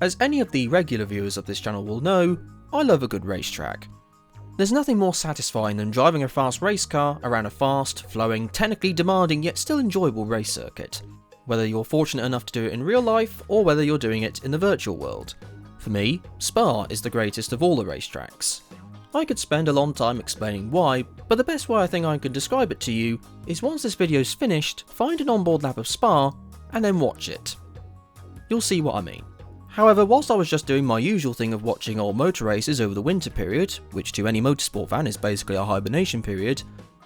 As any of the regular viewers of this channel will know, I love a good racetrack. There's nothing more satisfying than driving a fast race car around a fast, flowing, technically demanding yet still enjoyable race circuit, whether you're fortunate enough to do it in real life or whether you're doing it in the virtual world. For me, Spa is the greatest of all the racetracks. I could spend a long time explaining why, but the best way I think I can describe it to you is once this video's finished, find an onboard lap of Spa and then watch it. You'll see what I mean. However, whilst I was just doing my usual thing of watching old motor races over the winter period, which to any motorsport fan is basically a hibernation period,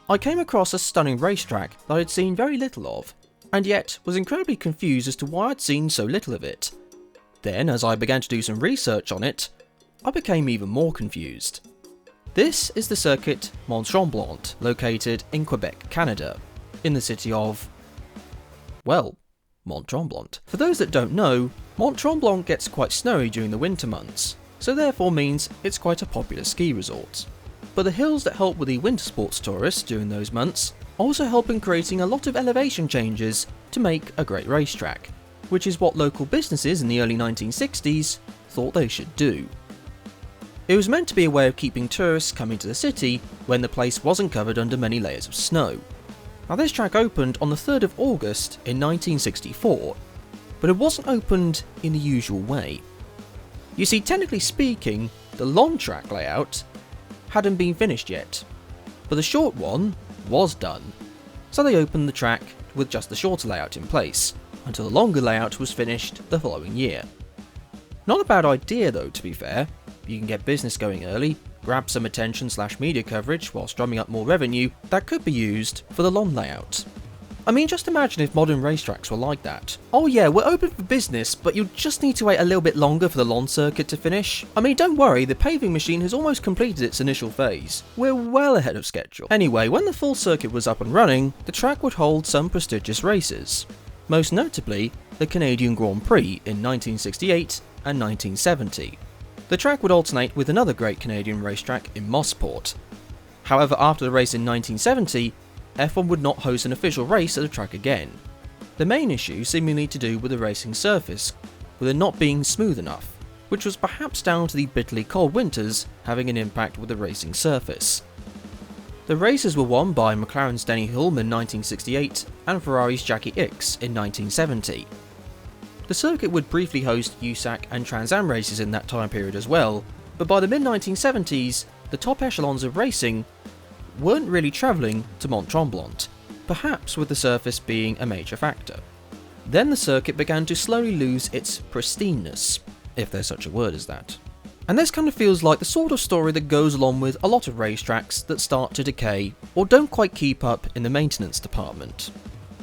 I came across a stunning racetrack that I'd seen very little of, and yet was incredibly confused as to why I'd seen so little of it. Then, as I began to do some research on it, I became even more confused. This is the circuit Mont-Tremblant, located in Quebec, Canada, in the city of, well, Mont-Tremblant. For those that don't know, Mont-Tremblant gets quite snowy during the winter months, so therefore means it's quite a popular ski resort. But the hills that help with the winter sports tourists during those months also help in creating a lot of elevation changes to make a great racetrack, which is what local businesses in the early 1960s thought they should do. It was meant to be a way of keeping tourists coming to the city when the place wasn't covered under many layers of snow. Now this track opened on the 3rd of August in 1964, but it wasn't opened in the usual way. You see, technically speaking, the long track layout hadn't been finished yet, but the short one was done, so they opened the track with just the shorter layout in place, until the longer layout was finished the following year. Not a bad idea though, to be fair. You can get business going early, grab some attention/media coverage whilst drumming up more revenue that could be used for the long layout. I mean, just imagine if modern racetracks were like that. Oh yeah, we're open for business, but you'll just need to wait a little bit longer for the long circuit to finish. I mean, don't worry, the paving machine has almost completed its initial phase. We're well ahead of schedule. Anyway, when the full circuit was up and running, the track would hold some prestigious races. Most notably, the Canadian Grand Prix in 1968 and 1970. The track would alternate with another great Canadian racetrack in Mossport. However, after the race in 1970, F1 would not host an official race at the track again. The main issue seemingly to do with the racing surface, with it not being smooth enough, which was perhaps down to the bitterly cold winters having an impact with the racing surface. The races were won by McLaren's Denny Hulme in 1968 and Ferrari's Jackie Ickx in 1970. The circuit would briefly host USAC and Trans Am races in that time period as well, but by the mid-1970s, the top echelons of racing weren't really travelling to Mont-Tremblant, perhaps with the surface being a major factor. Then the circuit began to slowly lose its pristineness, if there's such a word as that. And this kind of feels like the sort of story that goes along with a lot of racetracks that start to decay or don't quite keep up in the maintenance department.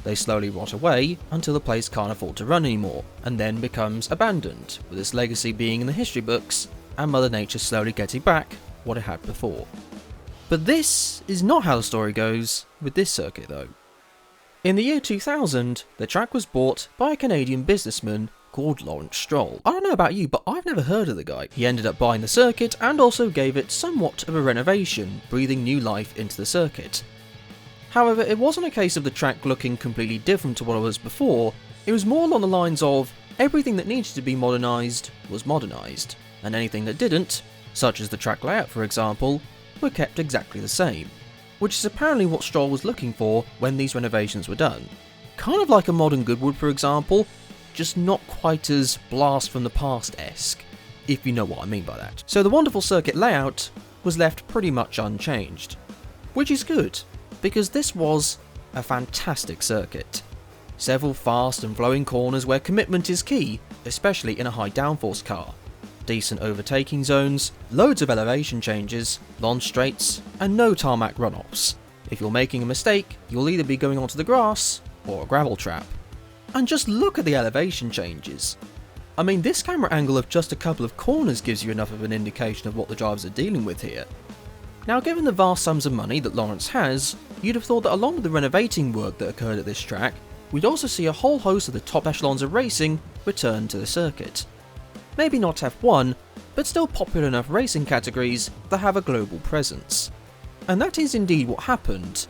They slowly rot away until the place can't afford to run anymore, and then becomes abandoned, with its legacy being in the history books and Mother Nature slowly getting back what it had before. But this is not how the story goes with this circuit though. In the year 2000, the track was bought by a Canadian businessman called Lawrence Stroll. I don't know about you, but I've never heard of the guy. He ended up buying the circuit and also gave it somewhat of a renovation, breathing new life into the circuit. However, it wasn't a case of the track looking completely different to what it was before. It was more along the lines of everything that needed to be modernised was modernised, and anything that didn't, such as the track layout for example, were kept exactly the same, which is apparently what Stroll was looking for when these renovations were done. Kind of like a modern Goodwood for example, just not quite as blast from the past-esque, if you know what I mean by that. So the wonderful circuit layout was left pretty much unchanged, which is good, because this was a fantastic circuit. Several fast and flowing corners where commitment is key, especially in a high downforce car. Decent overtaking zones, loads of elevation changes, long straights, and no tarmac runoffs. If you're making a mistake, you'll either be going onto the grass or a gravel trap. And just look at the elevation changes. I mean, this camera angle of just a couple of corners gives you enough of an indication of what the drivers are dealing with here. Now, given the vast sums of money that Lawrence has, you'd have thought that along with the renovating work that occurred at this track, we'd also see a whole host of the top echelons of racing return to the circuit. Maybe not F1, but still popular enough racing categories that have a global presence. And that is indeed what happened.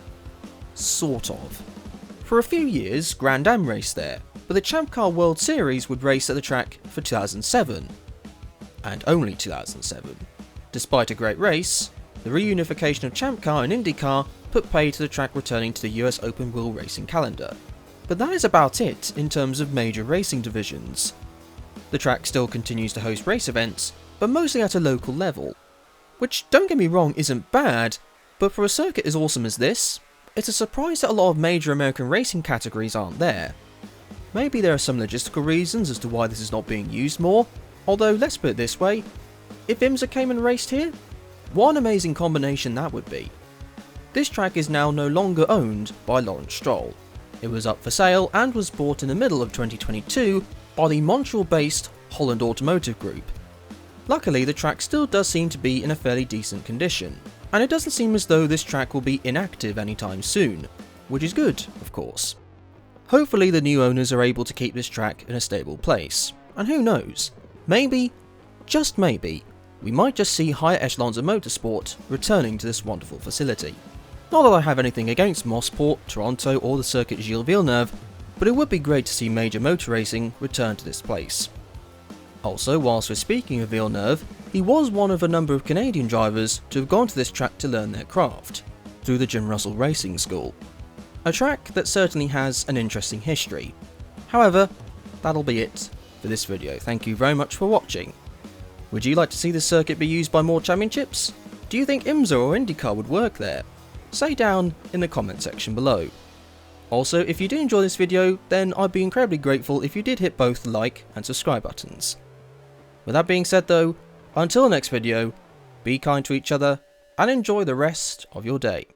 Sort of. For a few years, Grand Am raced there, but the Champ Car World Series would race at the track for 2007, and only 2007. Despite a great race, the reunification of Champ Car and IndyCar put pay to the track returning to the US Open Wheel Racing calendar. But that is about it in terms of major racing divisions. The track still continues to host race events, but mostly at a local level, which, don't get me wrong, isn't bad, but for a circuit as awesome as this, it's a surprise that a lot of major American racing categories aren't there. Maybe there are some logistical reasons as to why this is not being used more, although let's put it this way, if IMSA came and raced here, what an amazing combination that would be. This track is now no longer owned by Lawrence Stroll. It was up for sale and was bought in the middle of 2022 by the Montreal-based Holland Automotive Group. Luckily, the track still does seem to be in a fairly decent condition, and it doesn't seem as though this track will be inactive anytime soon, which is good, of course. Hopefully the new owners are able to keep this track in a stable place, and who knows, maybe, just maybe, we might just see higher echelons of motorsport returning to this wonderful facility. Not that I have anything against Mossport, Toronto or the circuit Gilles Villeneuve, but it would be great to see major motor racing return to this place. Also, whilst we're speaking of Villeneuve, he was one of a number of Canadian drivers to have gone to this track to learn their craft, through the Jim Russell Racing School. A track that certainly has an interesting history. However, that'll be it for this video. Thank you very much for watching. Would you like to see this circuit be used by more championships? Do you think IMSA or IndyCar would work there? Say down in the comment section below. Also, if you do enjoy this video, then I'd be incredibly grateful if you did hit both the like and subscribe buttons. With that being said though, until the next video, be kind to each other and enjoy the rest of your day.